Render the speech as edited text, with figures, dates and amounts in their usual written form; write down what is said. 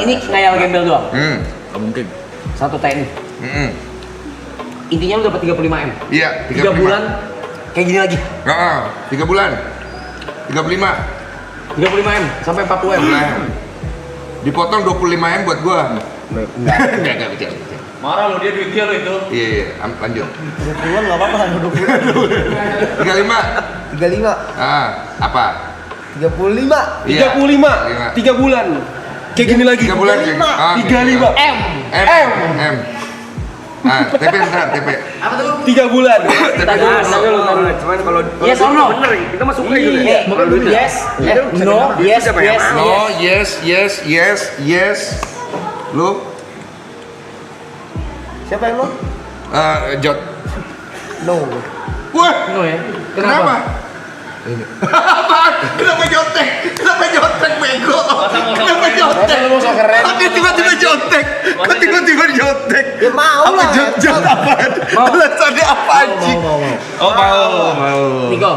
Ini ngayal gembel doang. Gak mungkin. Satu TNI. Intinya lu dapat 35M. Iya, 3 bulan kayak gini lagi. 3 bulan. 35. 35M sampai 40M. Dipotong 25M buat gua. Enggak bicara. Marah lo dia duit dia lo itu. Iya, lanjut. 20-an nggak apa-apa kan 20. 35. 35. Apa? 35. Iya. 35. 3 bulan. Kayak gini lagi. 3 bulan. 35. M. M. TP ntar, TP. 3 bulan. Cuman kalau Yes or no? bener kita mah suka gitu. Yes. No. Yes. Yes. No, yes. Lu? Siapa yang lo? Jot. No. Wah, No ya. kenapa? Apaan? Kenapa jotek? Kenapa jotek bego? Kenapa jotek? Lu so keren. Kok dia tiba-tiba jotek? Kok tiba-tiba jotek? Ya mau Apa lah. jot apaan? Alasannya apa anjing? Mau. Oh mau. Niko,